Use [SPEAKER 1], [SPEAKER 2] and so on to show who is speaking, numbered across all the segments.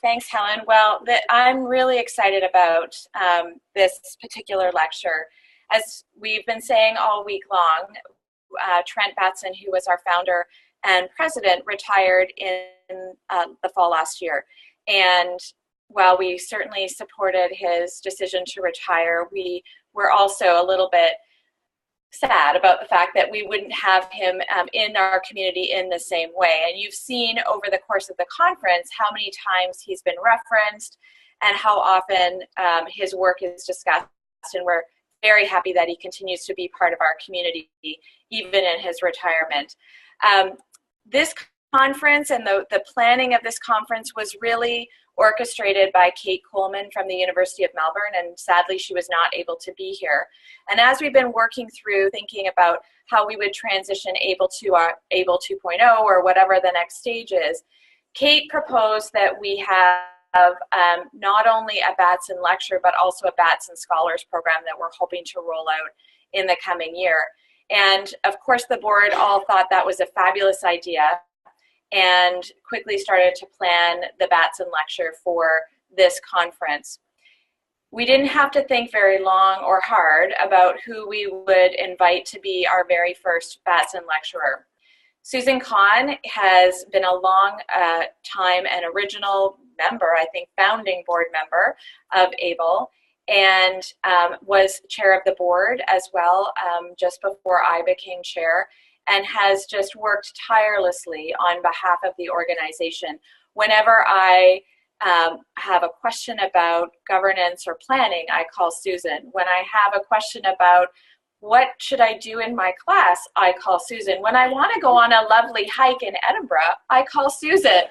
[SPEAKER 1] Thanks, Helen. Well, I'm really excited about this particular lecture. As we've been saying all week long, Trent Batson, who was our founder and president, retired in the fall last year. And while we certainly supported his decision to retire, we were also a little bit sad about the fact that we wouldn't have him in our community in the same way. And you've seen over the course of the conference how many times he's been referenced and how often his work is discussed. And we're very happy that he continues to be part of our community, even in his retirement. This conference and the planning of this conference was really orchestrated by Kate Coleman from the University of Melbourne, and sadly she was not able to be here. And as we've been working through thinking about how we would transition AAEEBL to our AAEEBL 2.0 or whatever the next stage is, Kate proposed that we have not only a Batson Lecture but also a Batson Scholars Program that we're hoping to roll out in the coming year. And of course the board all thought that was a fabulous idea and quickly started to plan the Batson Lecture for this conference. We didn't have to think very long or hard about who we would invite to be our very first Batson lecturer. Susan Kahn has been a long time and original member, I think founding board member of AAEEBL, and was chair of the board as well just before I became chair, and has just worked tirelessly on behalf of the organization. Whenever I have a question about governance or planning, I call Susan. When I have a question about what should I do in my class, I call Susan. When I want to go on a lovely hike in Edinburgh, I call Susan,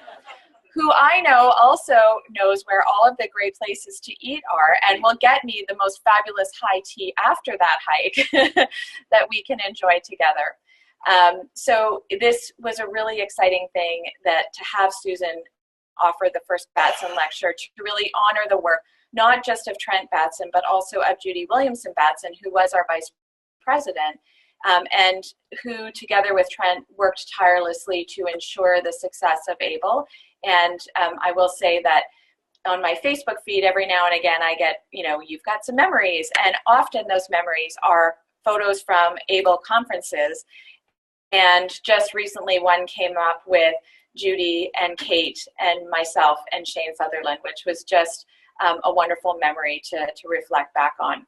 [SPEAKER 1] who I know also knows where all of the great places to eat are and will get me the most fabulous high tea after that hike that we can enjoy together. So this was a really exciting thing that to have Susan offer the first Batson Lecture to really honor the work, not just of Trent Batson, but also of Judy Williamson Batson, who was our vice president, and who together with Trent worked tirelessly to ensure the success of AAEEBL. And I will say that on my Facebook feed every now and again I get, you've got some memories, and often those memories are photos from AAEEBL conferences. And just recently one came up with Judy and Kate and myself and Shane Sutherland, which was just a wonderful memory to reflect back on.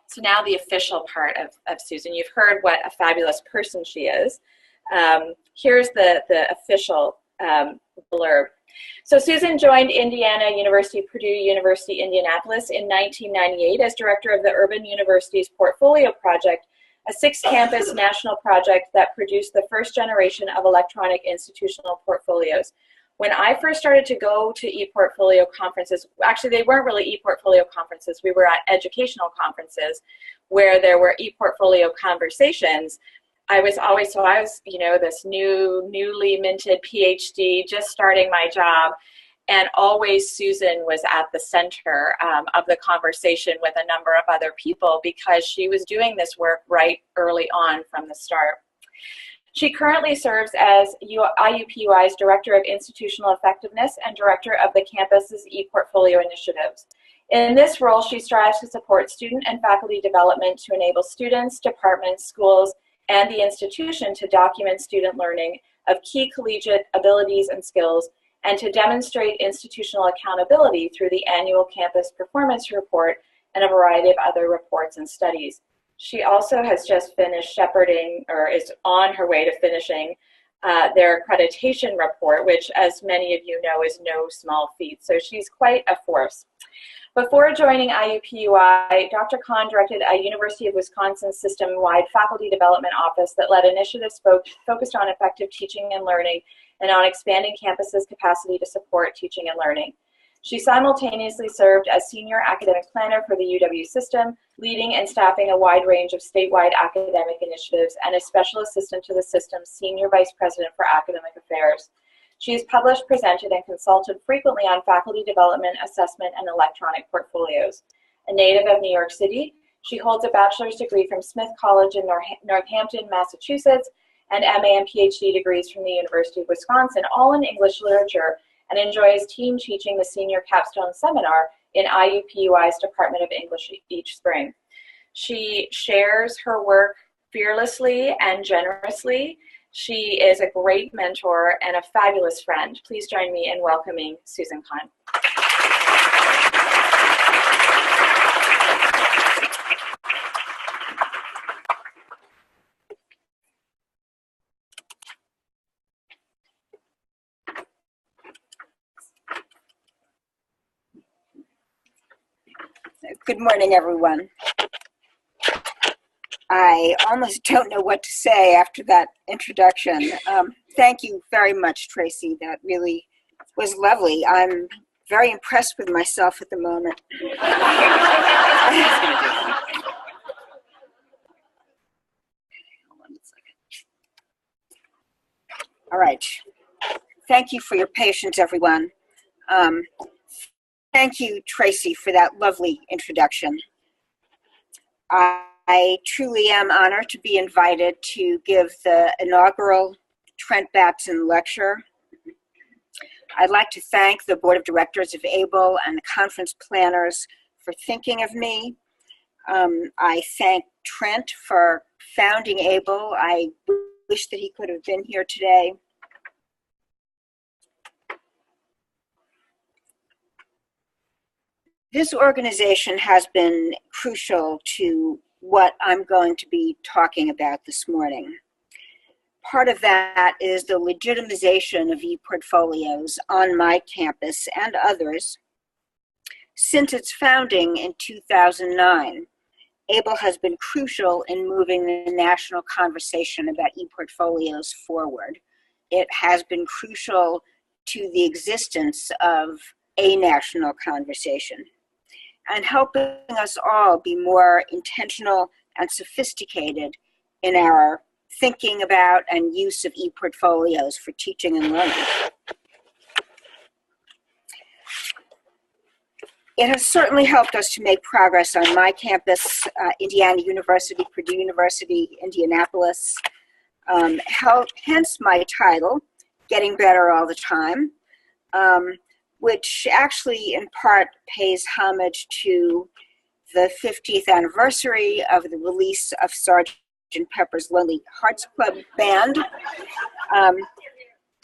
[SPEAKER 1] So now the official part of Susan. You've heard what a fabulous person she is. Here's the official blurb. So Susan joined Indiana University, Purdue University, Indianapolis in 1998 as director of the Urban University's Portfolio Project, a 6-campus national project that produced the first generation of electronic institutional portfolios. When I first started to go to ePortfolio conferences, actually they weren't really ePortfolio conferences, we were at educational conferences where there were ePortfolio conversations. I was, this newly minted PhD, just starting my job, and always Susan was at the center of the conversation with a number of other people because she was doing this work right early on from the start. She currently serves as IUPUI's Director of Institutional Effectiveness and Director of the campus's ePortfolio initiatives. In this role, she strives to support student and faculty development to enable students, departments, schools, and the institution to document student learning of key collegiate abilities and skills, and to demonstrate institutional accountability through the annual campus performance report and a variety of other reports and studies. She also has just finished shepherding, or is on her way to finishing, their accreditation report, which, as many of you know, is no small feat. So she's quite a force. Before joining IUPUI, Dr. Kahn directed a University of Wisconsin system-wide faculty development office that led initiatives focused on effective teaching and learning and on expanding campus's capacity to support teaching and learning. She simultaneously served as senior academic planner for the UW system, leading and staffing a wide range of statewide academic initiatives, and as special assistant to the system's senior vice president for academic affairs. She has published, presented, and consulted frequently on faculty development, assessment, and electronic portfolios. A native of New York City, she holds a bachelor's degree from Smith College in Northampton, Massachusetts, and MA and PhD degrees from the University of Wisconsin, all in English literature, and enjoys team teaching the senior capstone seminar in IUPUI's Department of English each spring. She shares her work fearlessly and generously. She is a great mentor and a fabulous friend. Please join me in welcoming Susan Kahn.
[SPEAKER 2] Good morning, everyone. I almost don't know what to say after that introduction. Thank you very much, Tracy. That really was lovely. I'm very impressed with myself at the moment. All right. Thank you for your patience, everyone. Thank you, Tracy, for that lovely introduction. I truly am honored to be invited to give the inaugural Trent Batson Lecture. I'd like to thank the Board of Directors of AAEEBL and the conference planners for thinking of me. I thank Trent for founding AAEEBL. I wish that he could have been here today. This organization has been crucial to what I'm going to be talking about this morning. Part of that is the legitimization of ePortfolios on my campus and others. Since its founding in 2009, AAEEBL has been crucial in moving the national conversation about ePortfolios forward. It has been crucial to the existence of a national conversation and helping us all be more intentional and sophisticated in our thinking about and use of ePortfolios for teaching and learning. It has certainly helped us to make progress on my campus, Indiana University, Purdue University, Indianapolis, hence my title, Getting Better All the Time, which actually in part pays homage to the 50th anniversary of the release of Sgt. Pepper's Lonely Hearts Club Band,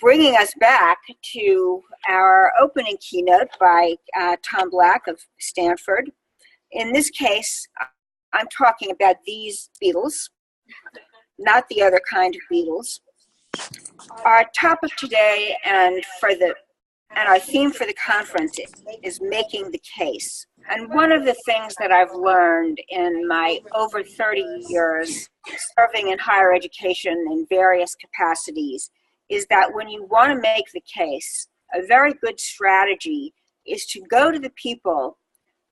[SPEAKER 2] bringing us back to our opening keynote by Tom Black of Stanford. In this case, I'm talking about these Beatles, not the other kind of Beatles. Our topic today and our theme for the conference is making the case. And one of the things that I've learned in my over 30 years serving in higher education in various capacities is that when you want to make the case, a very good strategy is to go to the people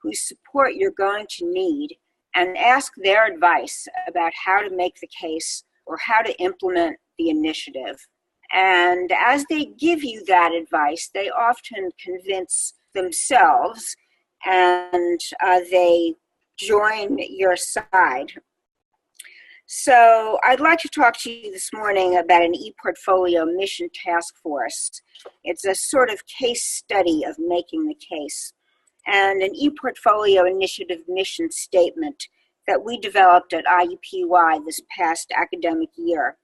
[SPEAKER 2] whose support you're going to need and ask their advice about how to make the case or how to implement the initiative. And as they give you that advice, they often convince themselves and they join your side. So I'd like to talk to you this morning about an ePortfolio mission task force. It's a sort of case study of making the case, and an ePortfolio initiative mission statement that we developed at IUPUI this past academic year.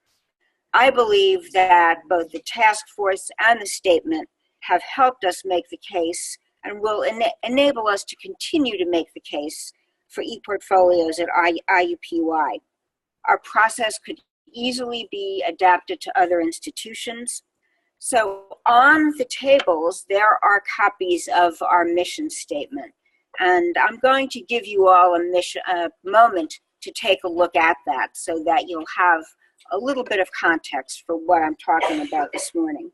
[SPEAKER 2] I believe that both the task force and the statement have helped us make the case and will enable us to continue to make the case for ePortfolios at IUPUI. Our process could easily be adapted to other institutions. So on the tables, there are copies of our mission statement. And I'm going to give you all a moment to take a look at that so that you'll have a little bit of context for what I'm talking about this morning.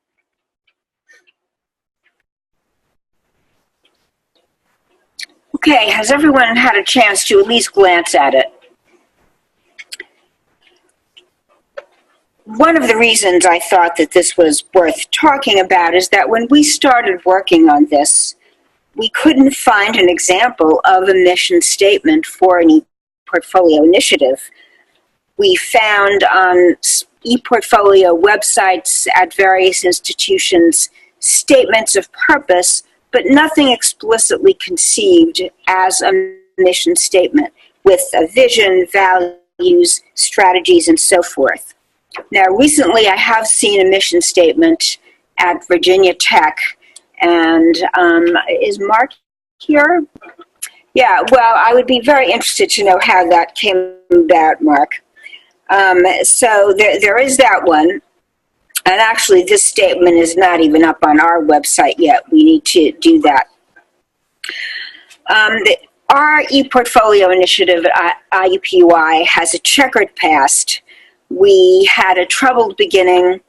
[SPEAKER 2] Okay, has everyone had a chance to at least glance at it? One of the reasons I thought that this was worth talking about is that when we started working on this, we couldn't find an example of a mission statement for an ePortfolio initiative. We found on ePortfolio websites at various institutions, statements of purpose, but nothing explicitly conceived as a mission statement with a vision, values, strategies, and so forth. Now, recently I have seen a mission statement at Virginia Tech, and is Mark here? Yeah, well, I would be very interested to know how that came about, Mark. So there is that one. And actually, this statement is not even up on our website yet. We need to do that. Our ePortfolio initiative at IUPUI has a checkered past. We had a troubled beginning.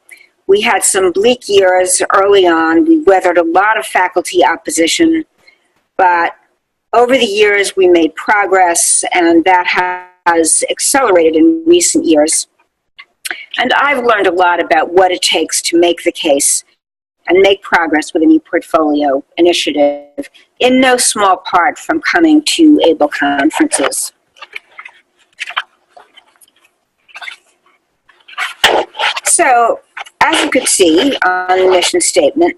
[SPEAKER 2] We had some bleak years early on. We weathered a lot of faculty opposition. But over the years, we made progress, and that has accelerated in recent years. And I've learned a lot about what it takes to make the case and make progress with an ePortfolio initiative, in no small part from coming to AAEEBL conferences. So, as you could see on the mission statement,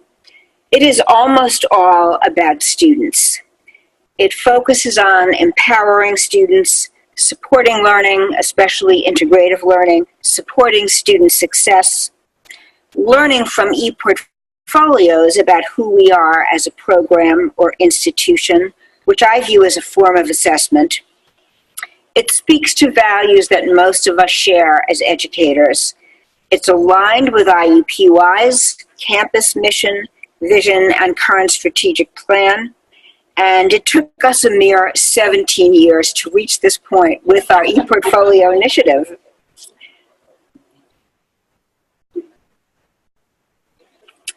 [SPEAKER 2] it is almost all about students. It focuses on empowering students, supporting learning, especially integrative learning, supporting student success, learning from ePortfolios about who we are as a program or institution, which I view as a form of assessment. It speaks to values that most of us share as educators. It's aligned with IUPUI's campus mission, vision, and current strategic plan. And it took us a mere 17 years to reach this point with our ePortfolio initiative.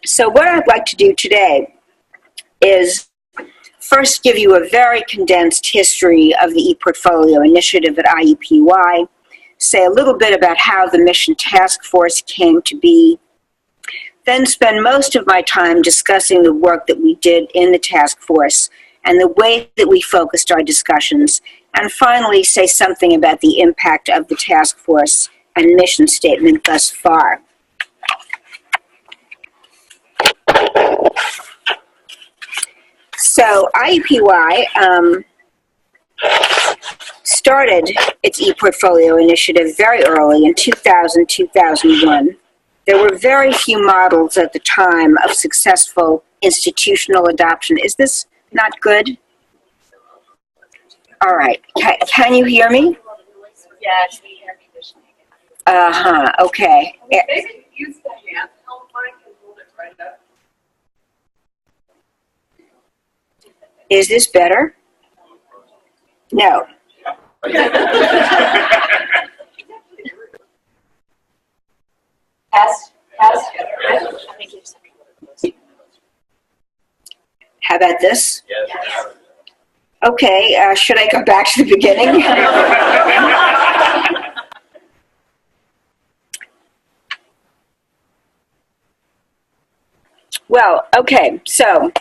[SPEAKER 2] So what I'd like to do today is first give you a very condensed history of the ePortfolio initiative at IUPUI, say a little bit about how the mission task force came to be, then spend most of my time discussing the work that we did in the task force and the way that we focused our discussions, and finally say something about the impact of the task force and mission statement thus far. So IUPUI started its ePortfolio initiative very early in 2000, 2001. There were very few models at the time of successful institutional adoption. Is this not good? All right. Can you hear me?
[SPEAKER 1] Yes, we hear
[SPEAKER 2] Uh-huh. Okay. Is this better? No. How about this?
[SPEAKER 3] Yes.
[SPEAKER 2] Okay, should I go back to the beginning? Well, okay, so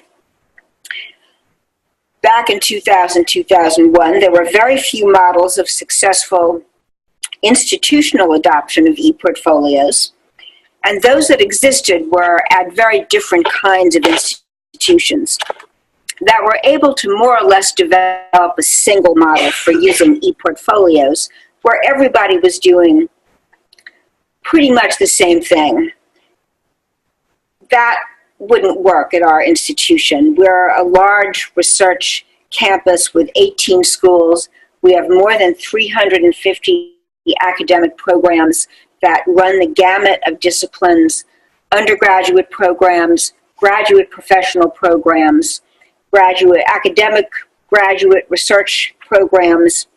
[SPEAKER 2] back in 2000, 2001, there were very few models of successful institutional adoption of ePortfolios, and those that existed were at very different kinds of institutions that were able to more or less develop a single model for using ePortfolios, where everybody was doing pretty much the same thing. That wouldn't work at our institution. We're a large research campus with 18 schools. We have more than 350 academic programs that run the gamut of disciplines, undergraduate programs, graduate professional programs, graduate research programs.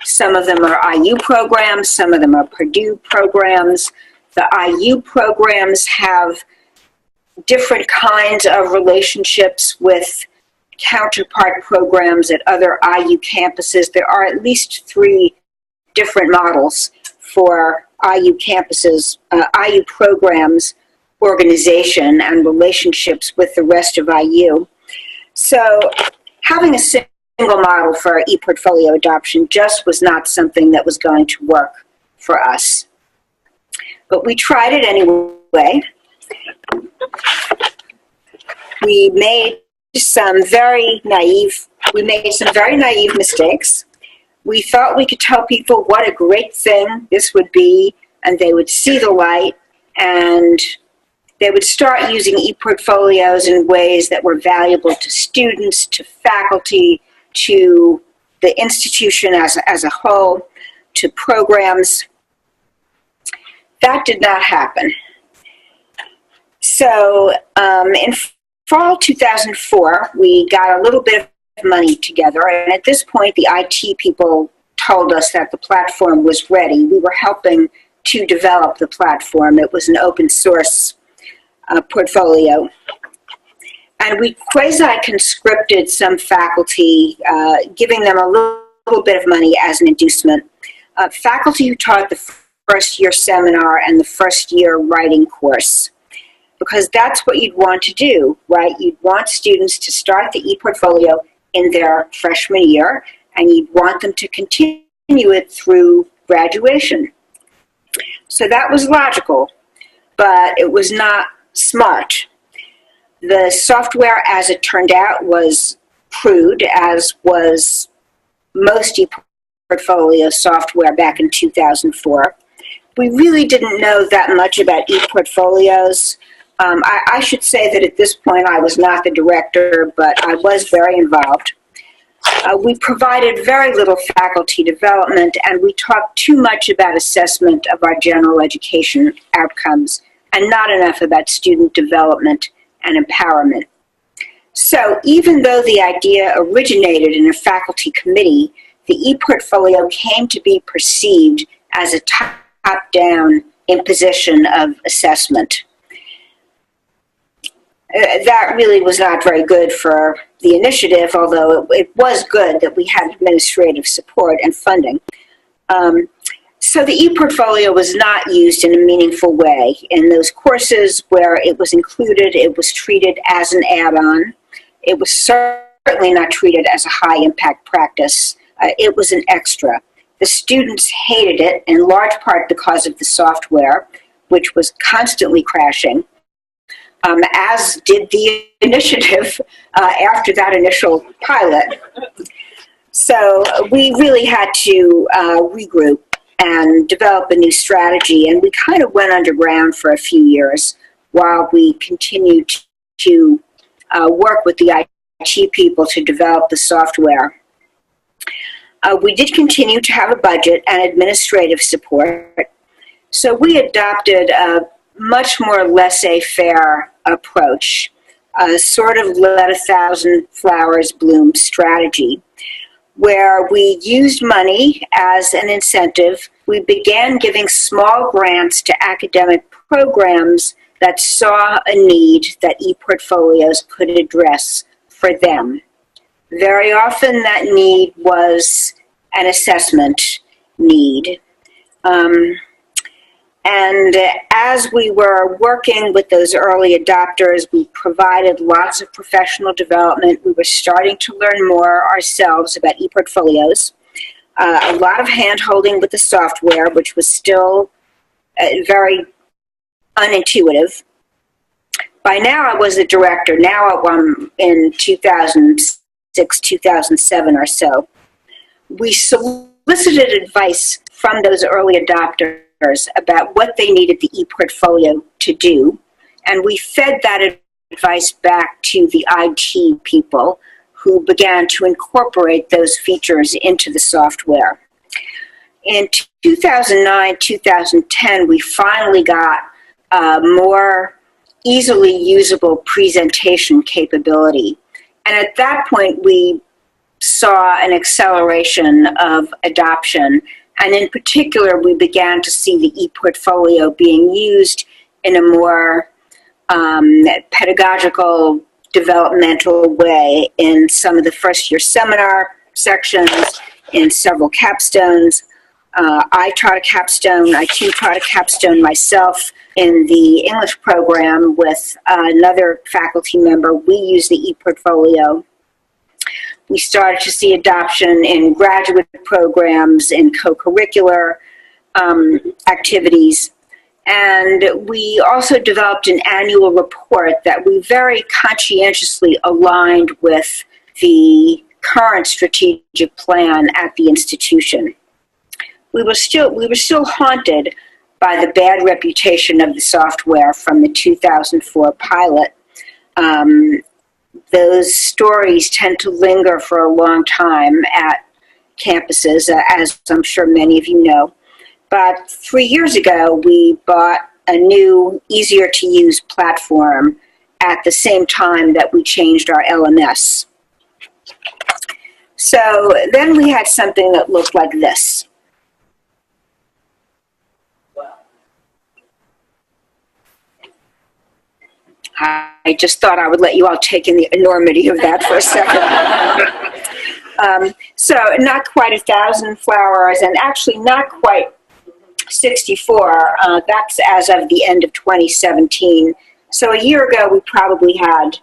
[SPEAKER 2] Some of them are IU programs, some of them are Purdue programs. The IU programs have different kinds of relationships with counterpart programs at other IU campuses. There are at least 3 different models for IU campuses, IU programs, organization, and relationships with the rest of IU. So having a single model for ePortfolio adoption just was not something that was going to work for us. but we tried it anyway. We made some very naive mistakes. We thought we could tell people what a great thing this would be, and they would see the light, and they would start using ePortfolios in ways that were valuable to students, to faculty, to the institution as a whole, to programs. That did not happen. So in fall 2004, we got a little bit of money together, and at this point, the IT people told us that the platform was ready. We were helping to develop the platform. It was an open source portfolio. And we quasi-conscripted some faculty, giving them a little bit of money as an inducement. Faculty who taught the first year seminar and the first year writing course, because that's what you'd want to do, right? You'd want students to start the ePortfolio in their freshman year, and you'd want them to continue it through graduation. So that was logical, but it was not smart. The software, as it turned out, was crude, as was most ePortfolio software back in 2004. We really didn't know that much about ePortfolios. I should say that at this point I was not the director, but I was very involved. We provided very little faculty development, and we talked too much about assessment of our general education outcomes and not enough about student development and empowerment. So even though the idea originated in a faculty committee, the ePortfolio came to be perceived as a top-down imposition of assessment. That really was not very good for the initiative, although it was good that we had administrative support and funding. So the ePortfolio was not used in a meaningful way. In those courses where it was included, it was treated as an add-on. It was certainly not treated as a high-impact practice. It was an extra. The students hated it, in large part because of the software, which was constantly crashing, as did the initiative after that initial pilot. So we really had to regroup and develop a new strategy, and we kind of went underground for a few years while we continued to work with the IT people to develop the software. We did continue to have a budget and administrative support, so we adopted a much more laissez-faire approach, a sort of let 1,000 flowers bloom strategy, where we used money as an incentive. We began giving small grants to academic programs that saw a need that ePortfolios could address for them. Very often that need was an assessment need. And as we were working with those early adopters, we provided lots of professional development. We were starting to learn more ourselves about ePortfolios. A lot of hand-holding with the software, which was still very unintuitive. By now, I was the director. Now I'm in 2006, 2007 or so. We solicited advice from those early adopters about what they needed the ePortfolio to do, and we fed that advice back to the IT people who began to incorporate those features into the software. In 2009, 2010, we finally got more easily usable presentation capability, and at that point we saw an acceleration of adoption. And in particular, we began to see the ePortfolio being used in a more pedagogical, developmental way in some of the first year seminar sections, in several capstones. I taught a capstone. I too taught a capstone myself in the English program with another faculty member. We used the ePortfolio. We started to see adoption in graduate programs, in co-curricular activities, And we also developed an annual report that we very conscientiously aligned with the current strategic plan at the institution. We were still haunted by the bad reputation of the software from the 2004 pilot. Those stories tend to linger for a long time at campuses, as I'm sure many of you know. But 3 years ago, we bought a new, easier-to-use platform at the same time that we changed our LMS. So then we had something that looked like this. I just thought I would let you all take in the enormity of that for a second. So not quite 1,000 flowers, and actually not quite 64. That's as of the end of 2017. So a year ago, we probably had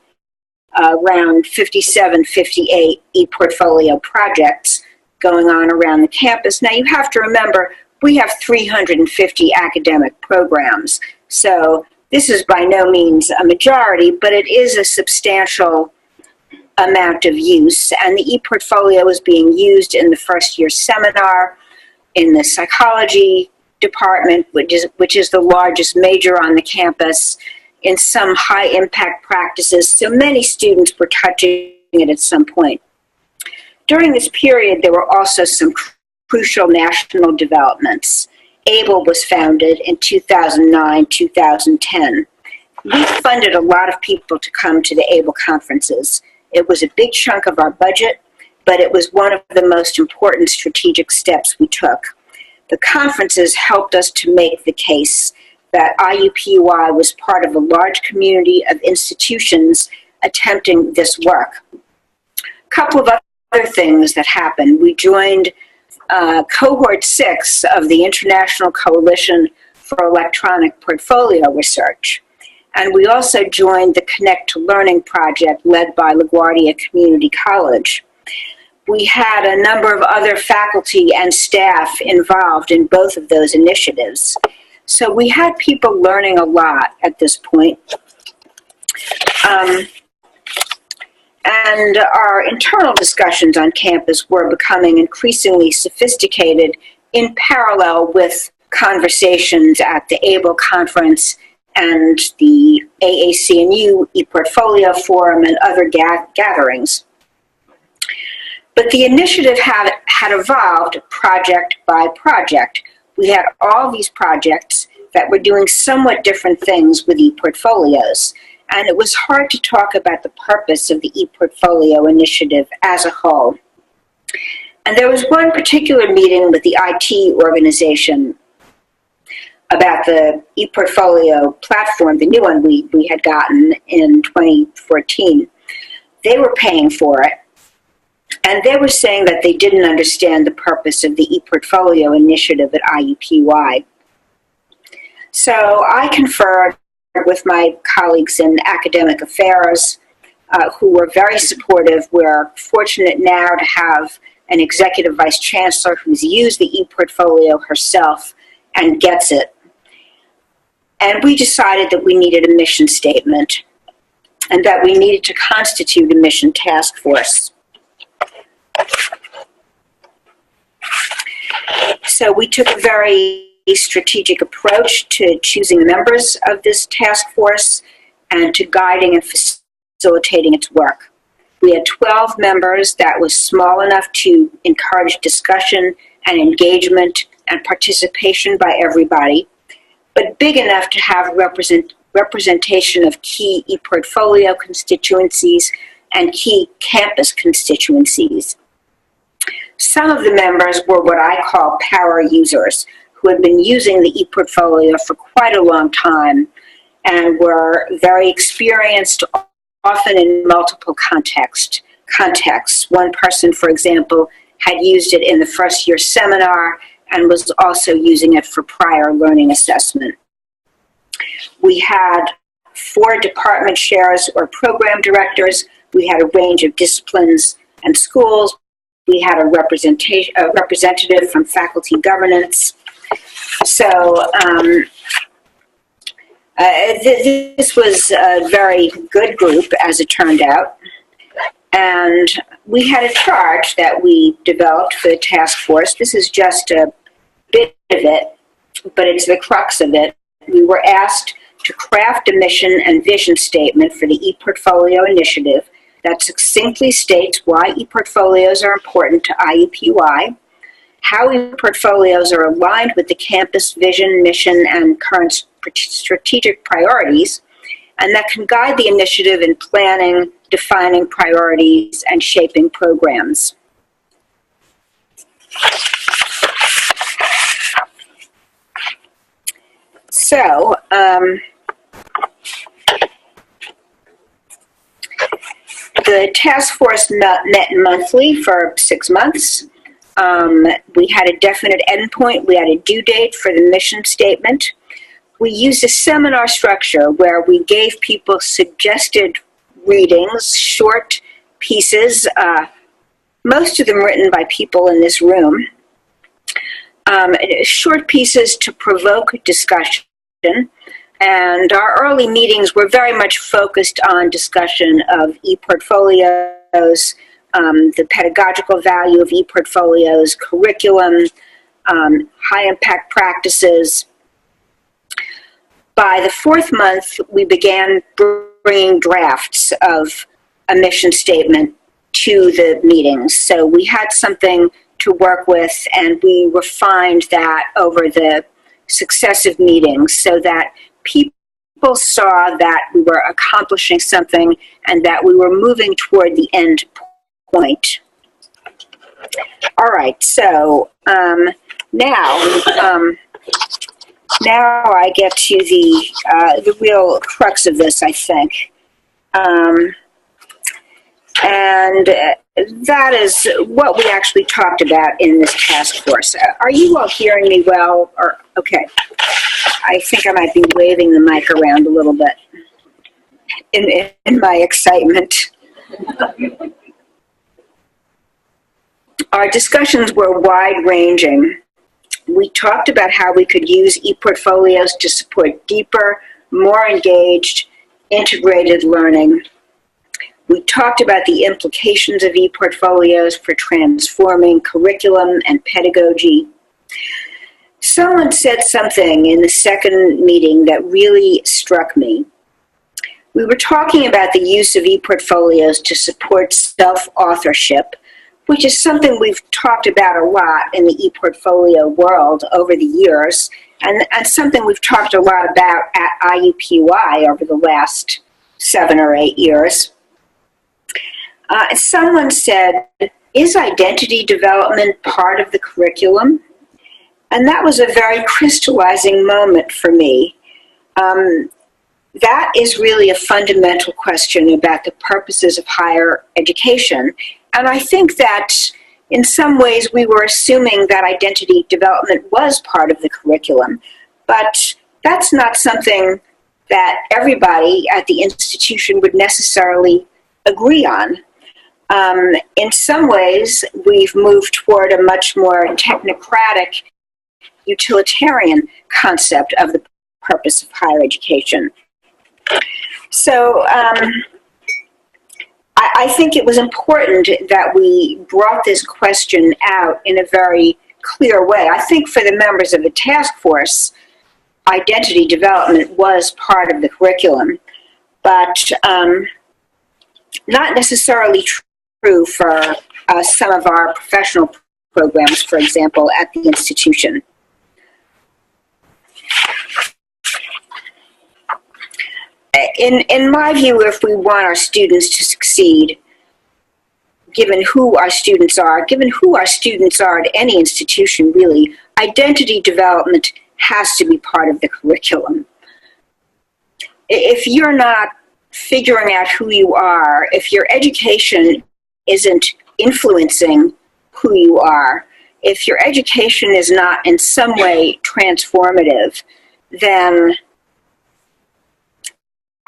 [SPEAKER 2] around 57, 58 ePortfolio projects going on around the campus. Now, you have to remember, we have 350 academic programs. So this is by no means a majority, but it is a substantial amount of use. And the ePortfolio is being used in the first year seminar, in the psychology department, which is the largest major on the campus, in some high impact practices. So many students were touching it at some point. During this period, there were also some crucial national developments. AAEEBL was founded in 2009, 2010. We funded a lot of people to come to the AAEEBL conferences. It was a big chunk of our budget, but it was one of the most important strategic steps we took. The conferences helped us to make the case that IUPUI was part of a large community of institutions attempting this work. A couple of other things that happened. We joined Cohort 6 of the International Coalition for Electronic Portfolio Research. And we also joined the Connect to Learning project led by LaGuardia Community College. We had a number of other faculty and staff involved in both of those initiatives. So we had people learning a lot at this point. And our internal discussions on campus were becoming increasingly sophisticated in parallel with conversations at the AAEEBL conference and the AAC&U ePortfolio Forum and other gatherings. But the initiative had evolved project by project. We had all these projects that were doing somewhat different things with ePortfolios. And it was hard to talk about the purpose of the ePortfolio initiative as a whole. And there was one particular meeting with the IT organization about the ePortfolio platform, the new one we had gotten in 2014. They were paying for it. And they were saying that they didn't understand the purpose of the ePortfolio initiative at IUPUI. So I conferred with my colleagues in academic affairs who were very supportive. We're fortunate now to have an executive vice chancellor who's used the ePortfolio herself and gets it. And we decided that we needed a mission statement and that we needed to constitute a mission task force. So we took a very strategic approach to choosing members of this task force and to guiding and facilitating its work. We had 12 members that was small enough to encourage discussion and engagement and participation by everybody, but big enough to have representation of key ePortfolio constituencies and key campus constituencies. Some of the members were what I call power users, who had been using the ePortfolio for quite a long time and were very experienced, often in multiple contexts. One person, for example, had used it in the first year seminar and was also using it for prior learning assessment. We had 4 department chairs or program directors. We had a range of disciplines and schools. We had a representative from faculty governance. So This was a very good group, as it turned out. And we had a chart that we developed for the task force. This is just a bit of it, but it's the crux of it. We were asked to craft a mission and vision statement for the ePortfolio initiative that succinctly states why ePortfolios are important to IUPUI, how ePortfolios are aligned with the campus vision, mission, and current strategic priorities, and that can guide the initiative in planning, defining priorities, and shaping programs. So, the task force met monthly for 6 months. We had a definite endpoint. We had a due date for the mission statement. We used a seminar structure where we gave people suggested readings, short pieces, most of them written by people in this room, short pieces to provoke discussion. And our early meetings were very much focused on discussion of ePortfolios, the pedagogical value of ePortfolios, curriculum, high-impact practices. By the 4th month, we began bringing drafts of a mission statement to the meetings. So we had something to work with, and we refined that over the successive meetings so that people saw that we were accomplishing something and that we were moving toward the end point. All right, so now I get to the real crux of this, I think. And that is what we actually talked about in this task force. Are you all hearing me well? Or okay. I think I might be waving the mic around a little bit in my excitement. Our discussions were wide-ranging. We talked about how we could use ePortfolios to support deeper, more engaged, integrated learning. We talked about the implications of ePortfolios for transforming curriculum and pedagogy. Someone said something in the second meeting that really struck me. We were talking about the use of ePortfolios to support self-authorship, which is something we've talked about a lot in the ePortfolio world over the years, and something we've talked a lot about at IUPUI over the last 7 or 8 years. Someone said, is identity development part of the curriculum? And that was a very crystallizing moment for me. That is really a fundamental question about the purposes of higher education. And I think that in some ways we were assuming that identity development was part of the curriculum, but that's not something that everybody at the institution would necessarily agree on. In some ways, we've moved toward a much more technocratic, utilitarian concept of the purpose of higher education. So I think it was important that we brought this question out in a very clear way. I think for the members of the task force, identity development was part of the curriculum, but not necessarily true for some of our professional programs, for example, at the institution. In my view, if we want our students to succeed, given who our students are at any institution really, identity development has to be part of the curriculum. If you're not figuring out who you are, if your education isn't influencing who you are, if your education is not in some way transformative, then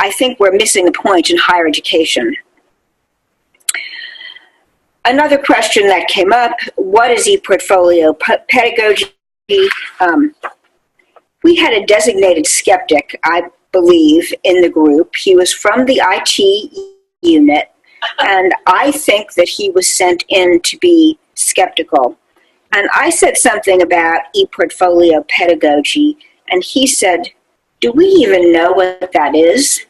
[SPEAKER 2] I think we're missing a point in higher education. Another question that came up, what is ePortfolio pedagogy? We had a designated skeptic. I believe in the group. He was from the IT unit, and I think that he was sent in to be skeptical. And I said something about ePortfolio pedagogy, and he said, "Do we even know what that is?"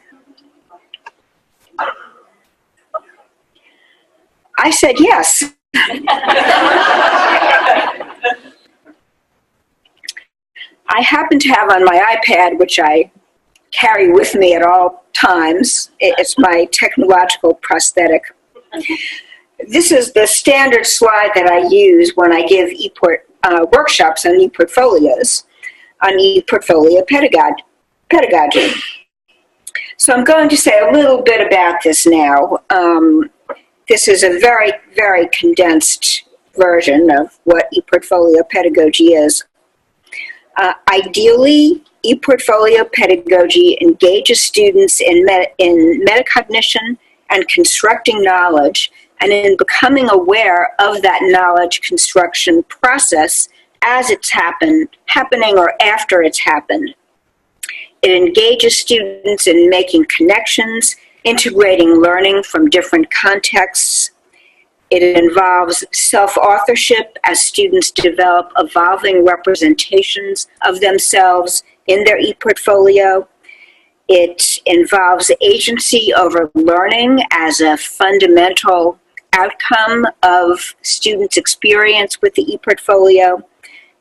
[SPEAKER 2] I said, "Yes." I happen to have on my iPad, which I carry with me at all times. It's my technological prosthetic. This is the standard slide that I use when I give workshops on ePortfolios, on ePortfolio pedagogy. So I'm going to say a little bit about this now. This is a very, very condensed version of what ePortfolio pedagogy is. Ideally, ePortfolio pedagogy engages students in metacognition and constructing knowledge, and in becoming aware of that knowledge construction process as it's happening or after it's happened. It engages students in making connections, integrating learning from different contexts. It involves self-authorship as students develop evolving representations of themselves in their ePortfolio. It involves agency over learning as a fundamental outcome of students' experience with the ePortfolio.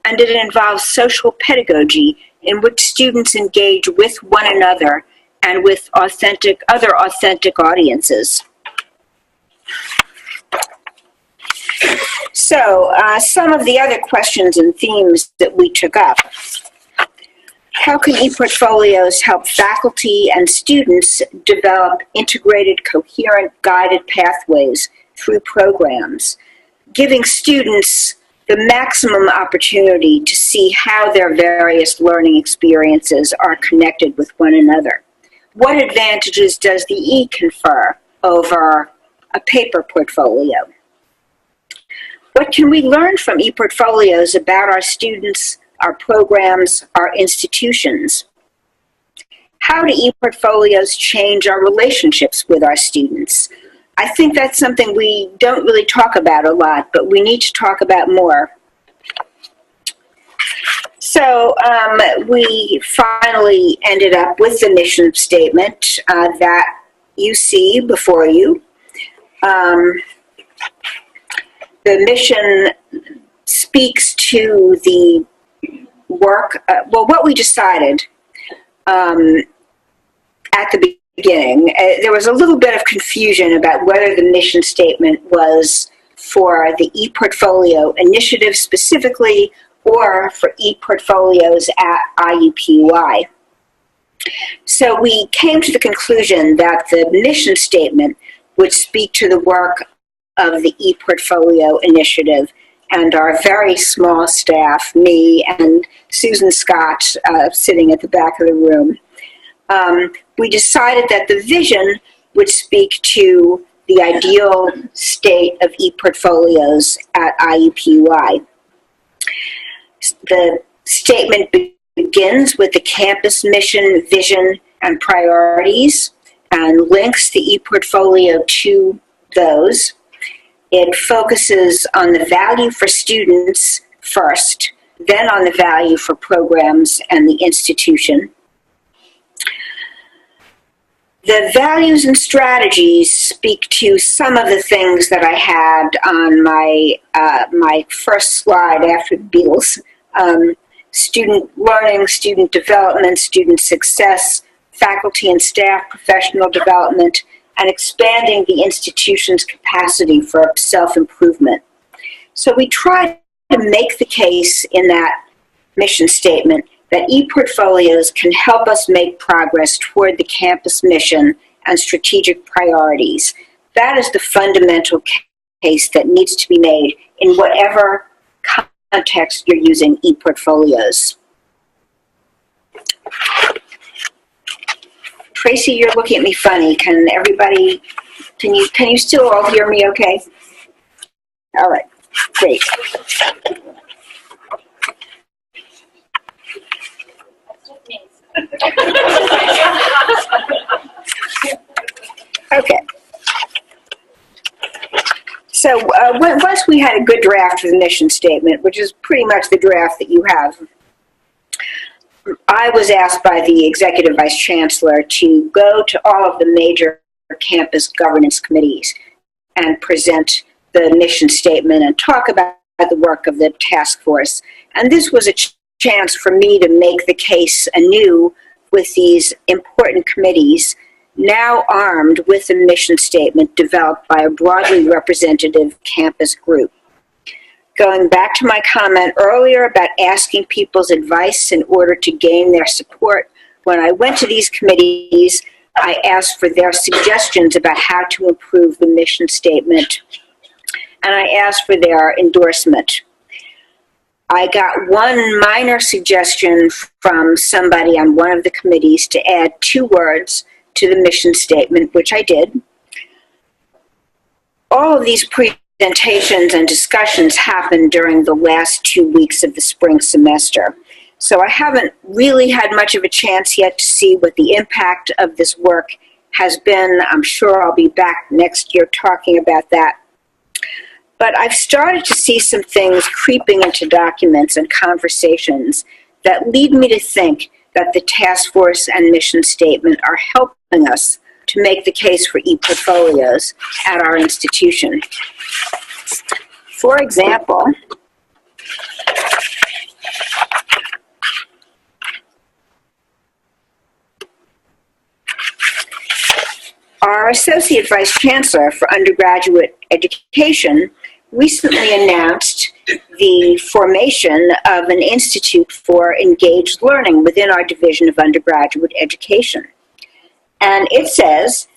[SPEAKER 2] And it involves social pedagogy in which students engage with one another and with other authentic audiences. So, some of the other questions and themes that we took up. How can ePortfolios help faculty and students develop integrated, coherent, guided pathways through programs, giving students the maximum opportunity to see how their various learning experiences are connected with one another? What advantages does the E confer over a paper portfolio? What can we learn from ePortfolios about our students, our programs, our institutions? How do ePortfolios change our relationships with our students? I think that's something we don't really talk about a lot, but we need to talk about more. So we finally ended up with the mission statement that you see before you. The mission speaks to the work, what we decided at the beginning. There was a little bit of confusion about whether the mission statement was for the ePortfolio initiative specifically or for ePortfolios at IUPUI. So we came to the conclusion that the mission statement would speak to the work of the ePortfolio initiative and our very small staff, me and Susan Scott, sitting at the back of the room. We decided that the vision would speak to the ideal state of ePortfolios at IUPUI. The statement begins with the campus mission, vision, and priorities, and links the ePortfolio to those. It focuses on the value for students first, then on the value for programs and the institution. The values and strategies speak to some of the things that I had on my first slide after the Beatles. Student learning, student development, student success, faculty and staff professional development, and expanding the institution's capacity for self-improvement. So we tried to make the case in that mission statement that ePortfolios can help us make progress toward the campus mission and strategic priorities. That is the fundamental case that needs to be made in whatever context you're using ePortfolios. Tracy, you're looking at me funny. Can everybody, can you still all hear me okay? All right, great. Okay. So once we had a good draft of the mission statement, which is pretty much the draft that you have, I was asked by the Executive Vice Chancellor to go to all of the major campus governance committees and present the mission statement and talk about the work of the task force. And this was a chance for me to make the case anew with these important committees, now armed with a mission statement developed by a broadly representative campus group. Going back to my comment earlier about asking people's advice in order to gain their support, when I went to these committees, I asked for their suggestions about how to improve the mission statement, and I asked for their endorsement. I got one minor suggestion from somebody on one of the committees to add 2 words to the mission statement, which I did. All of these presentations and discussions happened during the last 2 weeks of the spring semester. So I haven't really had much of a chance yet to see what the impact of this work has been. I'm sure I'll be back next year talking about that. But I've started to see some things creeping into documents and conversations that lead me to think that the task force and mission statement are helping us to make the case for ePortfolios at our institution. For example, our Associate Vice Chancellor for Undergraduate Education recently announced the formation of an Institute for Engaged Learning within our Division of Undergraduate Education. And it says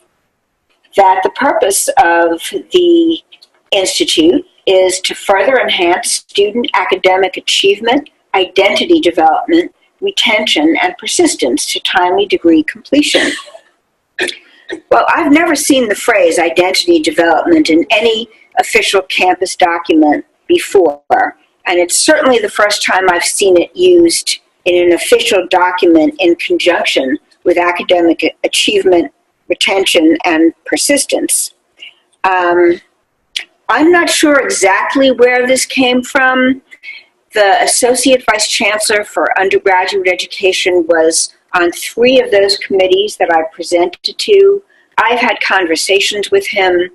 [SPEAKER 2] that the purpose of the Institute is to further enhance student academic achievement, identity development, retention, and persistence to timely degree completion. Well, I've never seen the phrase identity development in any official campus document before, and it's certainly the first time I've seen it used in an official document in conjunction with academic achievement, retention, and persistence. I'm not sure exactly where this came from. The Associate Vice Chancellor for Undergraduate Education was on 3 of those committees that I presented to. I've had conversations with him,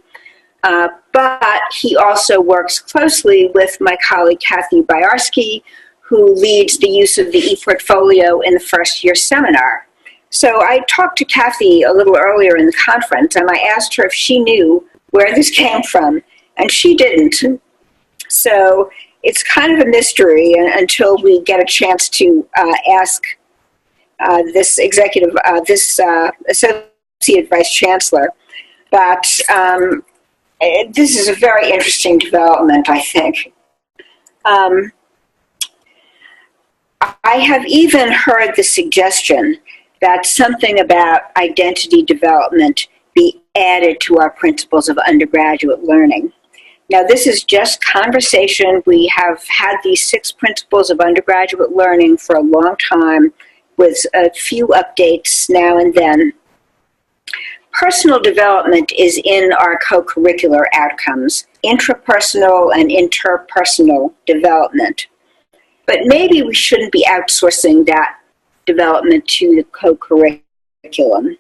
[SPEAKER 2] but he also works closely with my colleague Kathy Byarski, who leads the use of the ePortfolio in the first year seminar. So I talked to Kathy a little earlier in the conference, and I asked her if she knew where this came from, and she didn't. So it's kind of a mystery until we get a chance to ask this Associate Vice Chancellor. But this is a very interesting development, I think. I have even heard the suggestion that something about identity development be added to our principles of undergraduate learning. Now, this is just conversation. We have had these 6 principles of undergraduate learning for a long time, with a few updates now and then. Personal development is in our co-curricular outcomes, intrapersonal and interpersonal development. But maybe we shouldn't be outsourcing that development to the co-curriculum.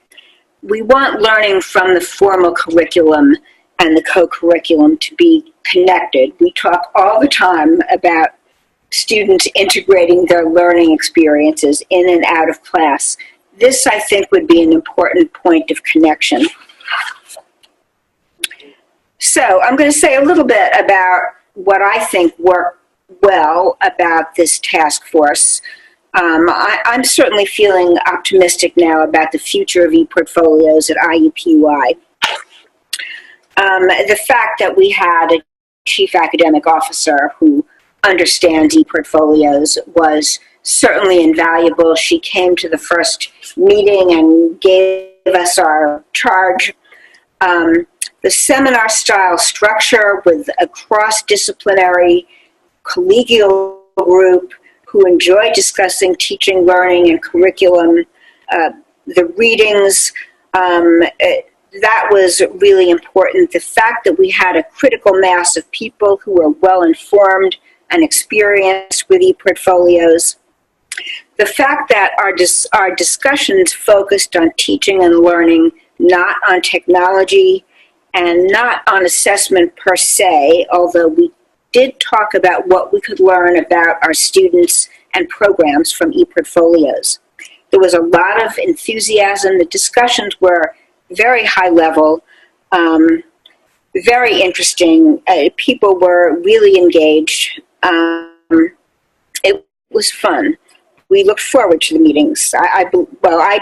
[SPEAKER 2] We want learning from the formal curriculum and the co-curriculum to be connected. We talk all the time about students integrating their learning experiences in and out of class. This, I think, would be an important point of connection. So I'm going to say a little bit about what I think worked well about this task force. I'm certainly feeling optimistic now about the future of ePortfolios at IUPUI. The fact that we had a chief academic officer who understands ePortfolios was certainly invaluable. She came to the first meeting and gave us our charge. The seminar style structure with a cross-disciplinary collegial group who enjoy discussing teaching, learning, and curriculum the readings, that was really important. The fact that we had a critical mass of people who were well-informed and experienced with ePortfolios. The fact that our discussions focused on teaching and learning, not on technology and not on assessment per se, although we did talk about what we could learn about our students and programs from ePortfolios. There was a lot of enthusiasm. The discussions were very high level, very interesting. People were really engaged. It was fun. We looked forward to the meetings. I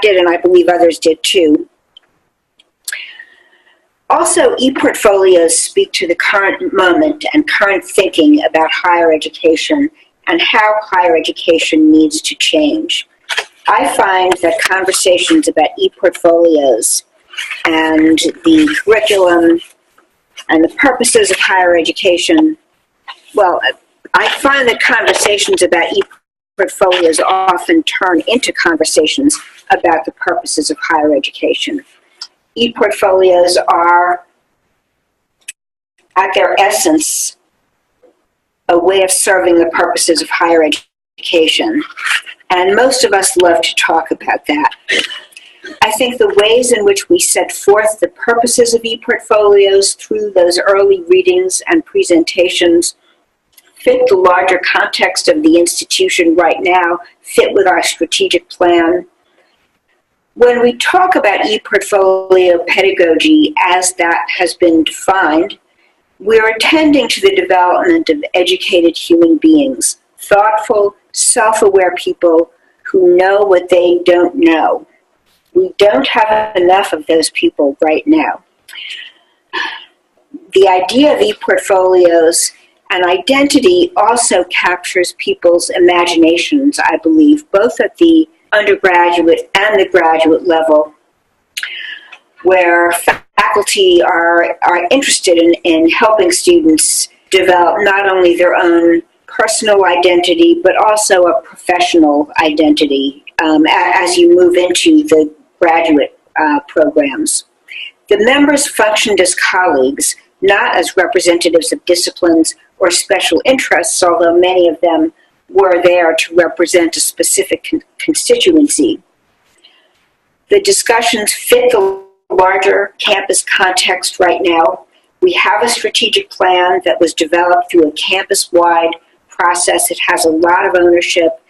[SPEAKER 2] did, and I believe others did too. Also, ePortfolios speak to the current moment and current thinking about higher education and how higher education needs to change. I find that conversations about ePortfolios and the curriculum and the purposes of higher education, well, I find that conversations about ePortfolios often turn into conversations about the purposes of higher education. ePortfolios are, at their essence, a way of serving the purposes of higher education. And most of us love to talk about that. I think the ways in which we set forth the purposes of ePortfolios through those early readings and presentations fit the larger context of the institution right now, fit with our strategic plan. When we talk about ePortfolio pedagogy as that has been defined, we're attending to the development of educated human beings, thoughtful, self-aware people who know what they don't know. We don't have enough of those people right now. The idea of ePortfolios and identity also captures people's imaginations, I believe, both at the undergraduate and the graduate level, where faculty are interested in helping students develop not only their own personal identity, but also a professional identity as you move into the graduate programs. The members functioned as colleagues, not as representatives of disciplines or special interests, although many of them were there to represent a specific constituency. The discussions fit the larger campus context right now. We have a strategic plan that was developed through a campus-wide process. It has a lot of ownership,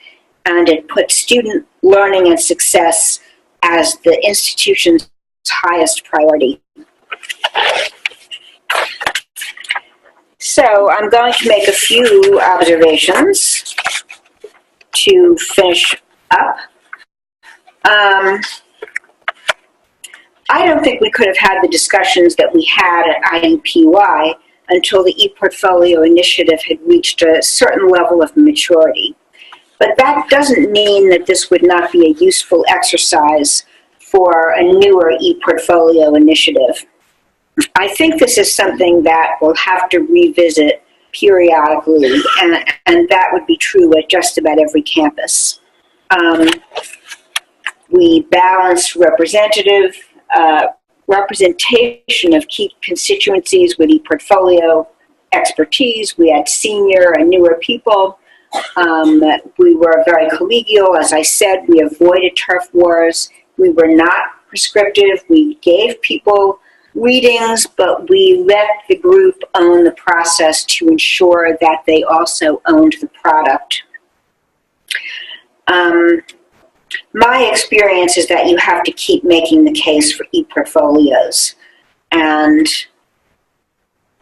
[SPEAKER 2] and it puts student learning and success as the institution's highest priority. So I'm going to make a few observations to finish up. I don't think we could have had the discussions that we had at IUPUI until the ePortfolio initiative had reached a certain level of maturity. But that doesn't mean that this would not be a useful exercise for a newer ePortfolio initiative. I think this is something that we'll have to revisit periodically, and that would be true at just about every campus. We balanced representation of key constituencies with ePortfolio expertise. We had senior and newer people. We were very collegial. As I said, we avoided turf wars. We were not prescriptive. We gave people readings, but we let the group own the process to ensure that they also owned the product. My experience is that you have to keep making the case for ePortfolios. And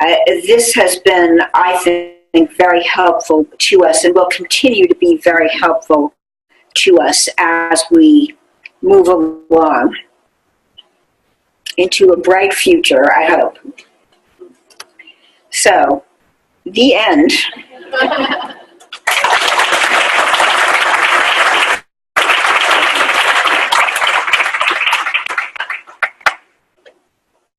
[SPEAKER 2] this has been, I think, very helpful to us and will continue to be very helpful to us as we move along into a bright future, I hope. So, the end.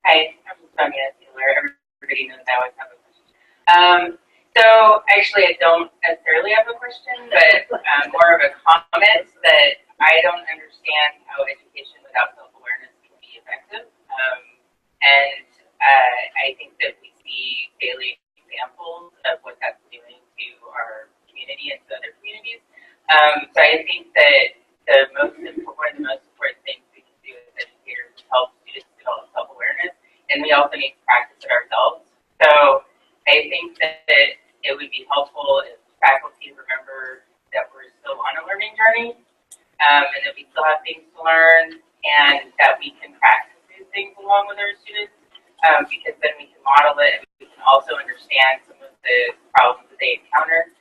[SPEAKER 3] Hi, I'm Sonia Taylor. Everybody knows I always have a question. So actually I don't necessarily have a question, but more of a comment that I don't understand how education without self-awareness can be effective. And I think that we see daily examples of what that's doing to our community and to other communities. So I think that one of the most important things we can do as educators is help students develop self-awareness, and we also need to practice it ourselves. So I think that it would be helpful if faculty remember that we're still on a learning journey, and that we still have things to learn, and that we can practice these things along with our students, because then we can model it, and we can also understand some of the problems that they encounter.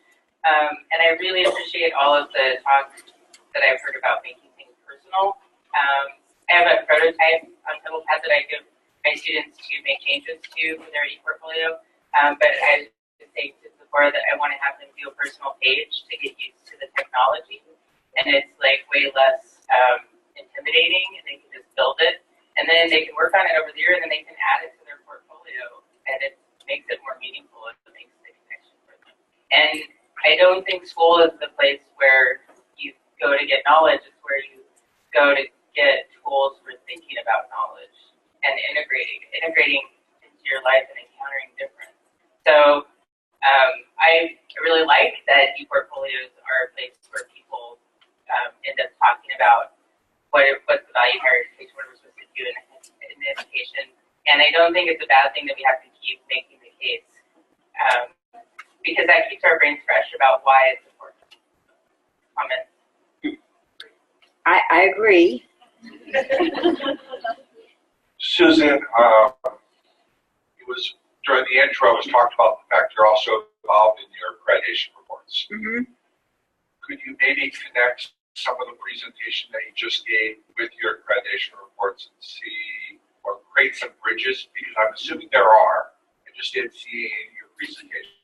[SPEAKER 3] And I really appreciate all of the talks that I've heard about making things personal. I have a prototype on Pad that I give my students to make changes to for their ePortfolio, but I was saying to before that I want to have them do a personal page to get used to the technology, and it's like way less intimidating, and they can just build it, and then they can work on it over the year, and then they can add it to their portfolio, and it makes it more meaningful. It makes the connection for them. And I don't think school is the place where you go to get knowledge. It's where you go to get tools for thinking about knowledge and integrating into your life and encountering difference. So I really like that ePortfolios are a place where people end up talking about what's the value of higher education, what we're supposed to do in education. And I don't think it's a bad thing that we have to keep making the case, because that keeps our brains fresh about why it's important. Comment?
[SPEAKER 2] I agree.
[SPEAKER 4] Susan, it was during the intro, it was talked about the fact you're also involved in your accreditation reports.
[SPEAKER 2] Mm-hmm.
[SPEAKER 4] Could you maybe connect some of the presentation that you just gave with your accreditation reports and see, or create some bridges? Because I'm assuming there are. I just didn't see in your presentation.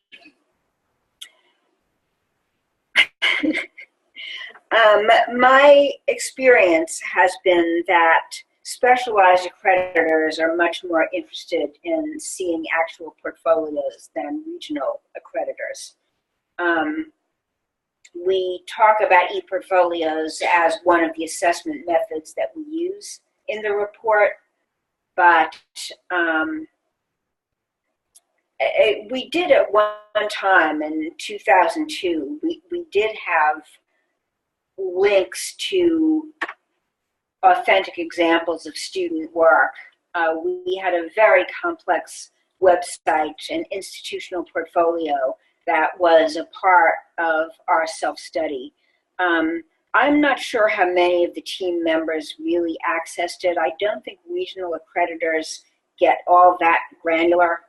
[SPEAKER 2] My experience has been that specialized accreditors are much more interested in seeing actual portfolios than regional accreditors. We talk about ePortfolios as one of the assessment methods that we use in the report, but we did at one time in 2002, we did have links to authentic examples of student work. We had a very complex website, an institutional portfolio that was a part of our self-study. I'm not sure how many of the team members really accessed it. I don't think regional accreditors get all that granular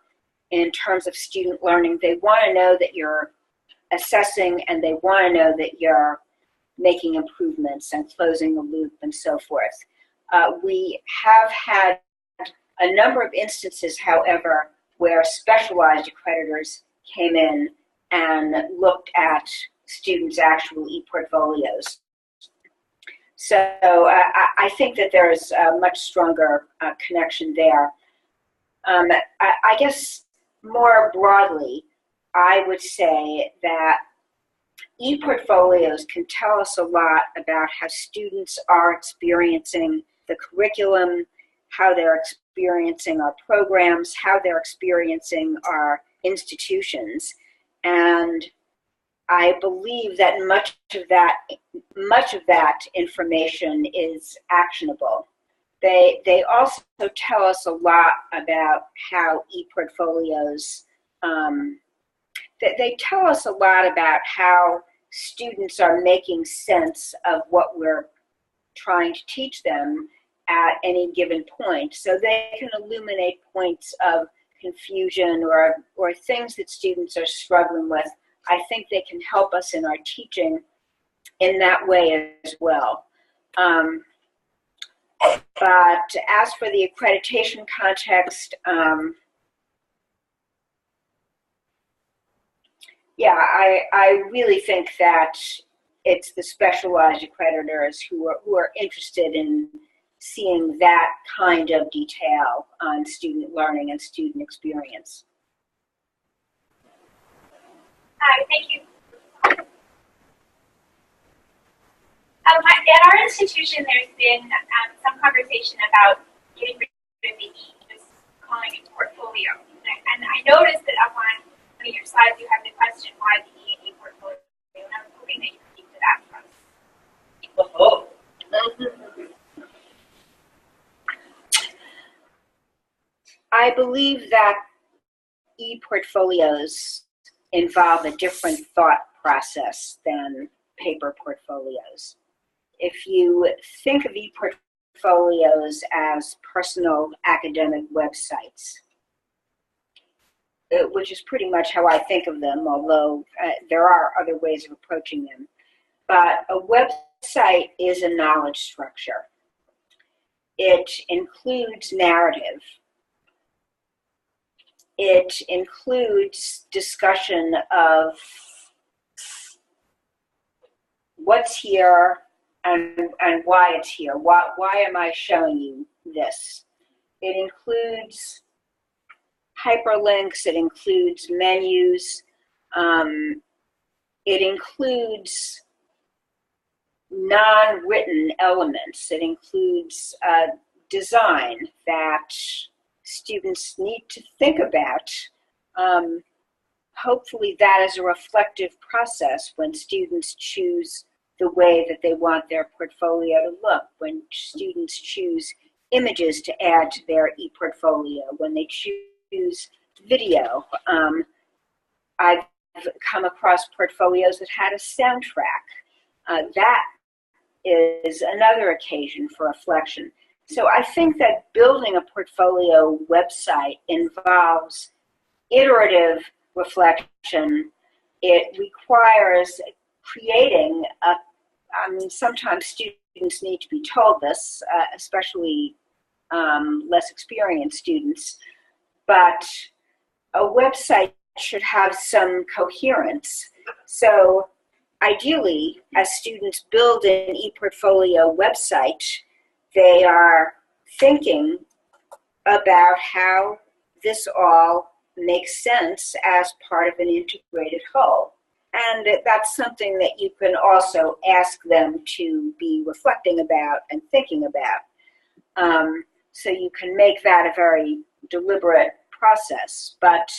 [SPEAKER 2] in terms of student learning. They want to know that you're assessing, and they want to know that you're making improvements and closing the loop and so forth. We have had a number of instances, however, where specialized accreditors came in and looked at students' actual ePortfolios. So I think that there's a much stronger connection there. I guess more broadly, I would say that ePortfolios can tell us a lot about how students are experiencing the curriculum, how they're experiencing our programs, how they're experiencing our institutions. And I believe that much of that information is actionable. They also tell us a lot about how ePortfolios, they tell us a lot about how students are making sense of what we're trying to teach them at any given point. So they can illuminate points of confusion or things that students are struggling with. I think they can help us in our teaching in that way as well. But as for the accreditation context, yeah, I really think that it's the specialized accreditors who are interested in seeing that kind of detail on student learning and student experience.
[SPEAKER 5] Hi, thank you. At our institution, there's been some conversation about getting rid of the E, just calling it portfolio. And I noticed that up on one of your slides, you have the question, why the E in ePortfolio? And I was hoping that you could speak to that for us.
[SPEAKER 3] Oh.
[SPEAKER 2] I believe that ePortfolios involve a different thought process than paper portfolios. If you think of ePortfolios as personal academic websites, which is pretty much how I think of them, although there are other ways of approaching them. But a website is a knowledge structure. It includes narrative. It includes discussion of what's here and why it's here. Why am I showing you this? It includes hyperlinks. It includes menus. It includes non-written elements. It includes design that students need to think about. Hopefully that is a reflective process when students choose the way that they want their portfolio to look, when students choose images to add to their ePortfolio, when they choose video. I've come across portfolios that had a soundtrack. That is another occasion for reflection. So I think that building a portfolio website involves iterative reflection. It requires creating sometimes students need to be told this, especially less experienced students, but a website should have some coherence. So ideally, as students build an ePortfolio website, they are thinking about how this all makes sense as part of an integrated whole. And that's something that you can also ask them to be reflecting about and thinking about. So you can make that a very deliberate process. But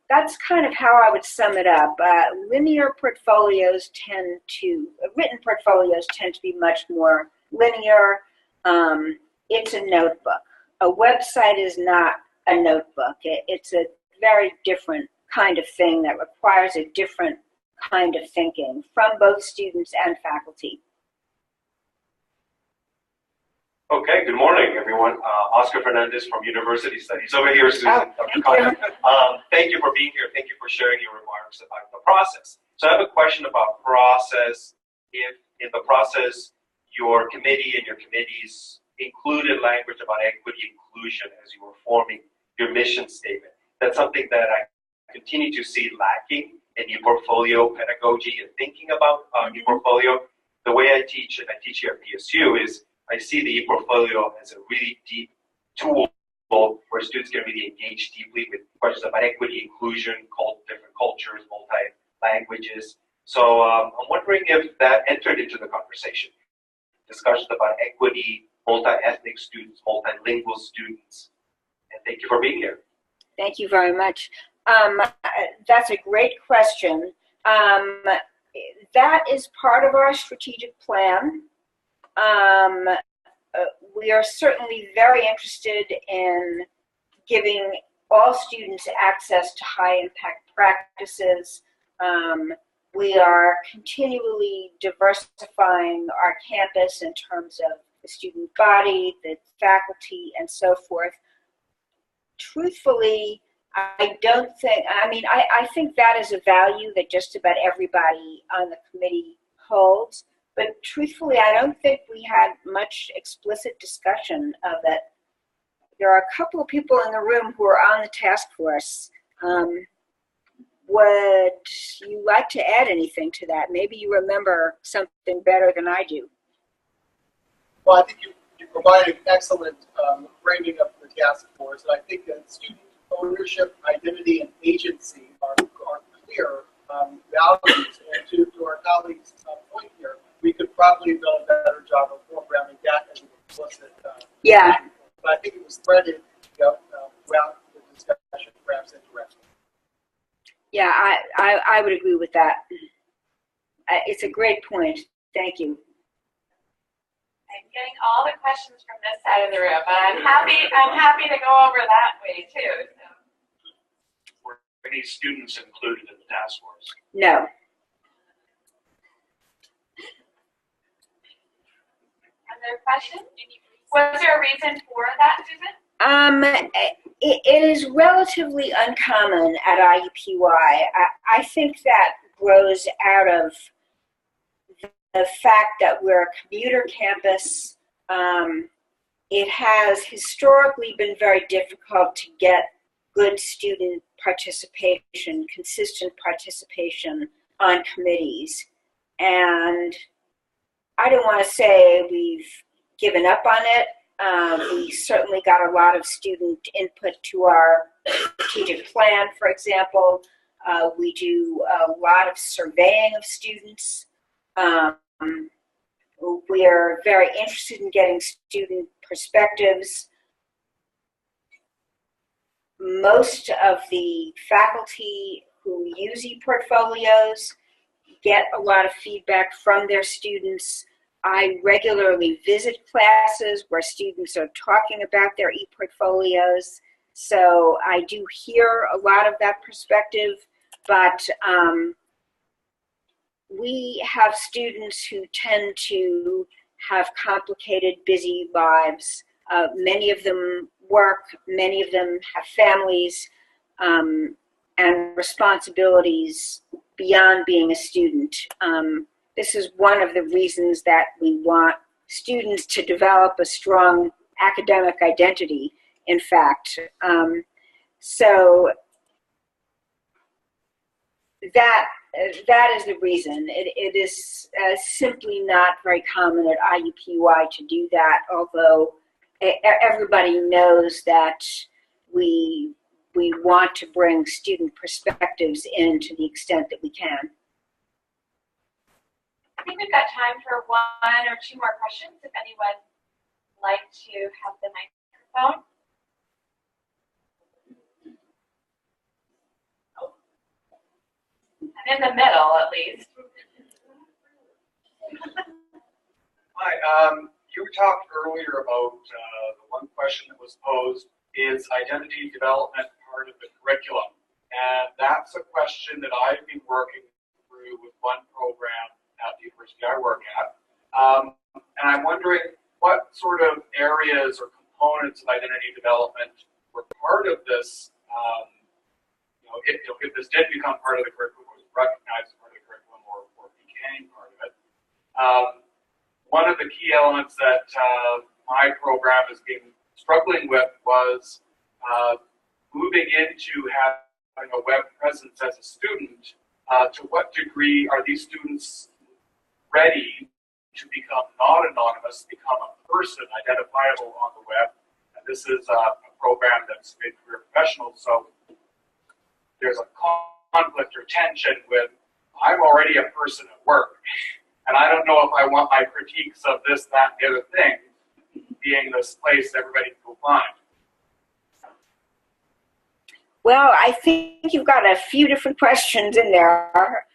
[SPEAKER 2] that's kind of how I would sum it up. Written portfolios tend to be much more linear. It's a notebook. A website is not a notebook. It's a very different kind of thing that requires a different kind of thinking from both students and faculty.
[SPEAKER 6] Okay, good morning, everyone. Oscar Fernandez from University Studies. Over here, Susan. Dr. Kahn. Thank you for being here. Thank you for sharing your remarks about the process. So I have a question about process. If in the process, your committee and your committees included language about equity inclusion as you were forming your mission statement, that's something that I continue to see lacking in ePortfolio pedagogy and thinking about ePortfolio. The way I teach, and I teach here at PSU, is I see the ePortfolio as a really deep tool where students can really engage deeply with questions about equity, inclusion, different cultures, multi-languages. So I'm wondering if that entered into the conversation. Discussions about equity, multi-ethnic students, multilingual students. And thank you for being here.
[SPEAKER 2] Thank you very much. That's a great question. That is part of our strategic plan. We are certainly very interested in giving all students access to high-impact practices. We are continually diversifying our campus in terms of the student body, the faculty, and so forth. Truthfully, I think that is a value that just about everybody on the committee holds. But truthfully, I don't think we had much explicit discussion of it. There are a couple of people in the room who are on the task force. Would you like to add anything to that? Maybe you remember something better than I do.
[SPEAKER 7] Well, I think you provided excellent framing of the task force. And I think that student ownership, identity, and agency are clear values. And to our colleagues' point here, throughout the discussion, perhaps indirectly.
[SPEAKER 2] Yeah, I would agree with that. It's a great point. Thank you.
[SPEAKER 1] I'm getting all the questions from this side of the room, but I'm happy to go over that way too. So.
[SPEAKER 8] Were any students included in the task force?
[SPEAKER 2] No.
[SPEAKER 1] Are there questions? Was there a reason for that, Susan?
[SPEAKER 2] It is relatively uncommon at IUPUI. I think that grows out of the fact that we're a commuter campus. It has historically been very difficult to get good student participation, consistent participation on committees. And I don't want to say we've given up on it. We certainly got a lot of student input to our strategic plan, for example. We do a lot of surveying of students. We are very interested in getting student perspectives. Most of the faculty who use ePortfolios get a lot of feedback from their students. I regularly visit classes where students are talking about their ePortfolios, so I do hear a lot of that perspective, but we have students who tend to have complicated, busy lives. Many of them work, many of them have families and responsibilities beyond being a student. This is one of the reasons that we want students to develop a strong academic identity, in fact. So that is the reason. It is simply not very common at IUPUI to do that, although everybody knows that we want to bring student perspectives in to the extent that we can.
[SPEAKER 1] I think we've got time for one or two more questions if anyone would like to have the microphone. I'm in the middle, at least.
[SPEAKER 9] Hi, you talked earlier about the one question that was posed, is identity development part of the curriculum? And that's a question that I've been working through with one program at the university I work at. And I'm wondering what sort of areas or components of identity development were part of this, if this did become part of the curriculum, was recognized as part of the curriculum, or became part of it. One of the key elements that my program has been struggling with was moving into having a web presence as a student. To what degree are these students ready to become not anonymous, become a person identifiable on the web? And this is a program that's mid-career professionals, so there's a conflict or tension with, I'm already a person at work, and I don't know if I want my critiques of this, that, and the other thing being this place everybody can go find.
[SPEAKER 2] Well, I think you've got a few different questions in there.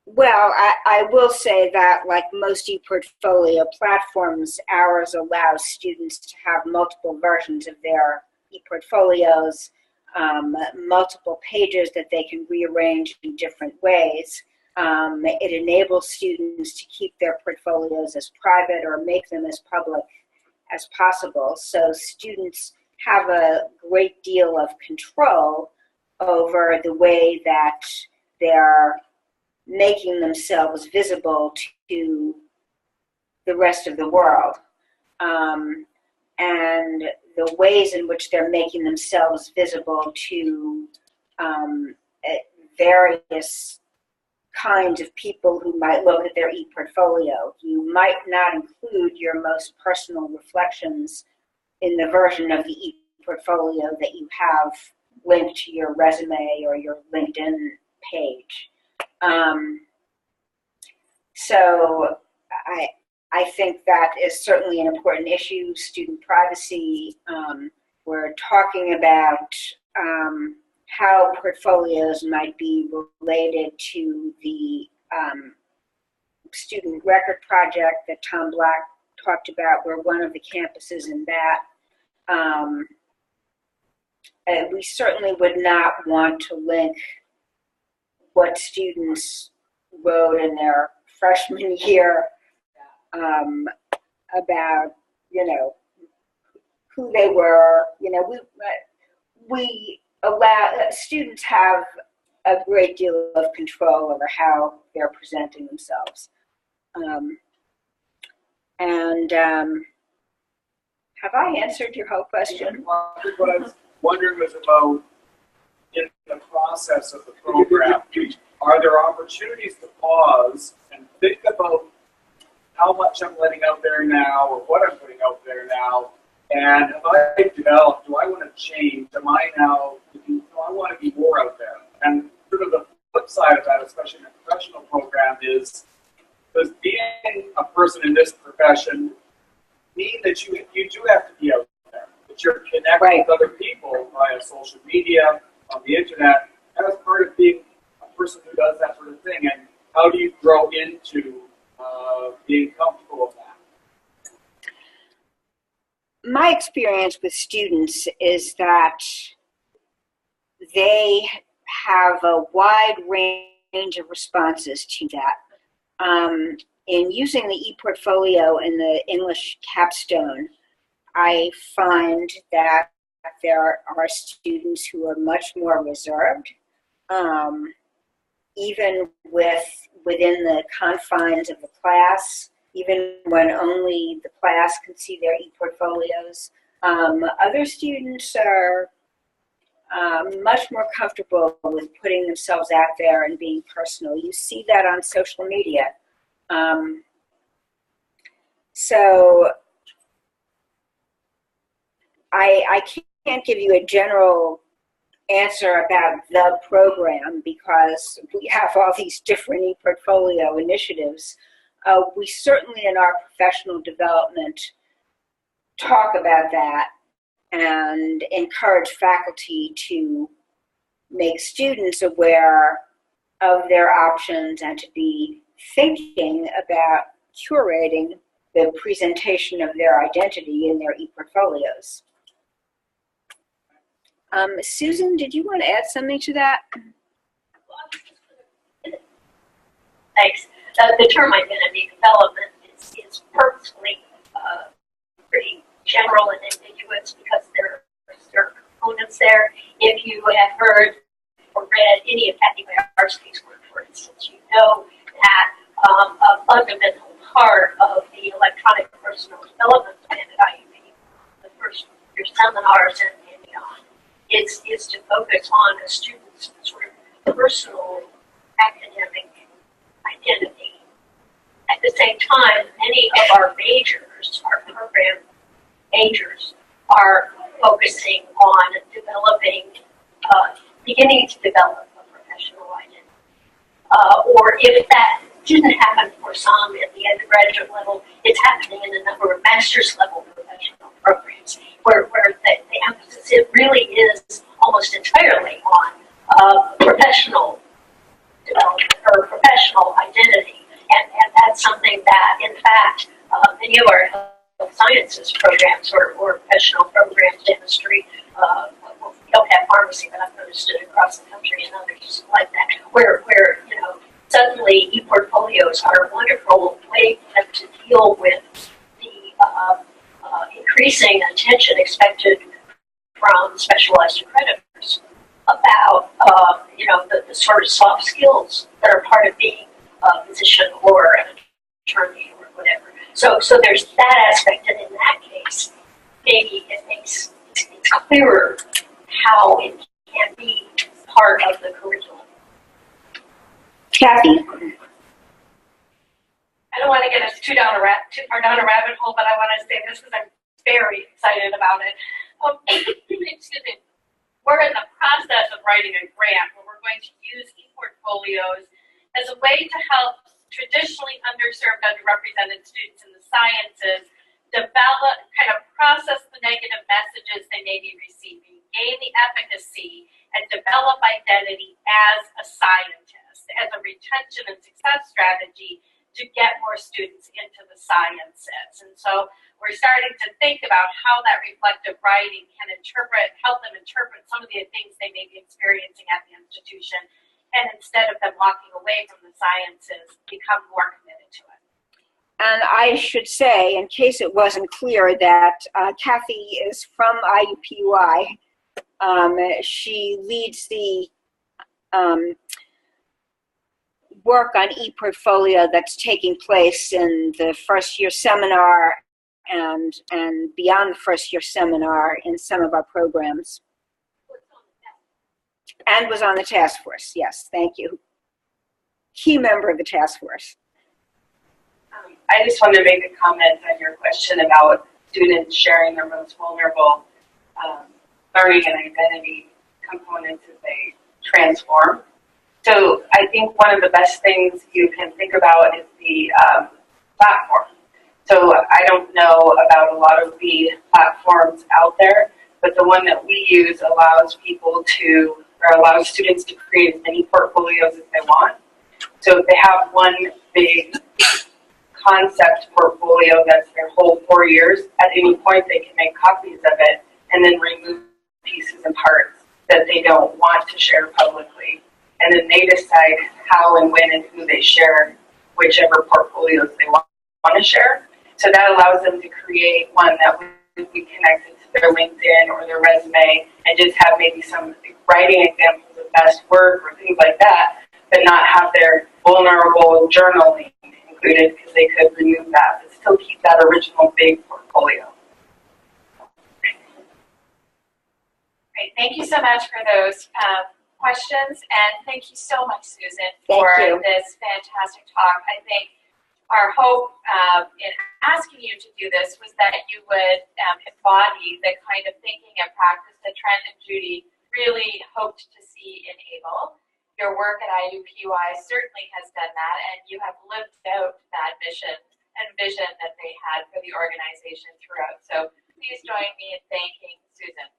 [SPEAKER 2] Well, I will say that, like most ePortfolio platforms, ours allows students to have multiple versions of their ePortfolios, multiple pages that they can rearrange in different ways. It enables students to keep their portfolios as private or make them as public as possible. So students have a great deal of control over the way that they're making themselves visible to the rest of the world. And the ways in which they're making themselves visible to various kinds of people who might look at their ePortfolio. You might not include your most personal reflections in the version of the ePortfolio that you have linked to your resume or your LinkedIn page. So I think that is certainly an important issue, student privacy. We're talking about how portfolios might be related to the student record project that Tom Black talked about. We're one of the campuses in that. We certainly would not want to link what students wrote in their freshman year about, who they were. We allow students have a great deal of control over how they're presenting themselves. Have I answered your whole question?
[SPEAKER 9] What I was wondering was about, in the process of the program, are there opportunities to pause and think about how much I'm letting out there now, or what I'm putting out there now, and have I developed, do I want to change, am I now, do I want to be more out there? And sort of the flip side of that, especially in a professional program, is, does being a person in this profession mean that you do have to be out there, that you're connecting with other people via social media, on the internet, as part of being a person who does that sort of thing, and how do you grow into being comfortable with that?
[SPEAKER 2] My experience with students is that they have a wide range of responses to that. In using the ePortfolio and the English capstone, I find that there are students who are much more reserved, even within the confines of the class, even when only the class can see their ePortfolios. Other students are much more comfortable with putting themselves out there and being personal. You see that on social media. So I can't give you a general answer about the program because we have all these different ePortfolio initiatives. We certainly in our professional development talk about that and encourage faculty to make students aware of their options and to be thinking about curating the presentation of their identity in their ePortfolios. Susan, did you want to add something to that?
[SPEAKER 10] Thanks. The term identity development is purposefully pretty general and ambiguous because there are components there. If you have heard or read any of Kathy Bayarsky's work, for instance, you know that a fundamental part of the electronic personal development plan at IUPUI, the first year seminars and beyond, is to focus on a student's sort of personal academic identity. At the same time, many of our majors, our program majors, are focusing on developing, beginning to develop a professional identity. Or if that didn't happen for some at the undergraduate level, it's happening in a number of master's level professional programs where the emphasis it really is almost entirely on professional development or professional identity. And that's something that, in fact, many of our health sciences programs or professional programs, dentistry, we don't have pharmacy, but I've noticed it across the country and others like that, where suddenly ePortfolios are a wonderful way for them to deal with the increasing attention expected from specialized accreditors about the sort of soft skills that are part of being a physician or an attorney or whatever. So there's that aspect, and in that case, maybe it's clearer how it can be part of the curriculum.
[SPEAKER 2] Kathy?
[SPEAKER 1] I don't want to get us too far down a rabbit hole, but I want to say this because I'm very excited about it. Excuse me. We're in the process of writing a grant where we're going to use ePortfolios as a way to help traditionally underserved, underrepresented students in the
[SPEAKER 11] sciences, develop, kind of process the negative messages they may be receiving, gain the efficacy, and develop identity as a scientist, as a retention and success strategy to get more students into the sciences. And so we're starting to think about how that reflective writing can help them interpret some of the things they may be experiencing at the institution, and instead of them walking away from the sciences, become more committed to it.
[SPEAKER 2] And I should say, in case it wasn't clear, that Kathy is from IUPUI. She leads the work on ePortfolio that's taking place in the first year seminar and beyond the first year seminar in some of our programs. And was on the task force, yes, thank you. Key member of the task force.
[SPEAKER 12] I just wanted to make a comment on your question about students sharing their most vulnerable learning and identity components as they transform. So I think one of the best things you can think about is the platform. So I don't know about a lot of the platforms out there, but the one that we use allows allows students to create as many portfolios as they want. So if they have one big concept portfolio that's their whole 4 years, at any point they can make copies of it and then remove pieces and parts that they don't want to share publicly. And then they decide how and when and who they share whichever portfolios they want to share. So that allows them to create one that would be connected to their LinkedIn or their resume and just have maybe some writing examples of best work or things like that, but not have their vulnerable journaling included because they could remove that, but still keep that original big portfolio.
[SPEAKER 1] Great, thank you so much for those questions, and thank you so much, Susan, for this fantastic talk. I think our hope in asking you to do this was that you would embody the kind of thinking and practice that Trent and Judy really hoped to see in AAEEBL. Your work at IUPUI certainly has done that, and you have lived out that mission and vision that they had for the organization throughout. So please join me in thanking Susan.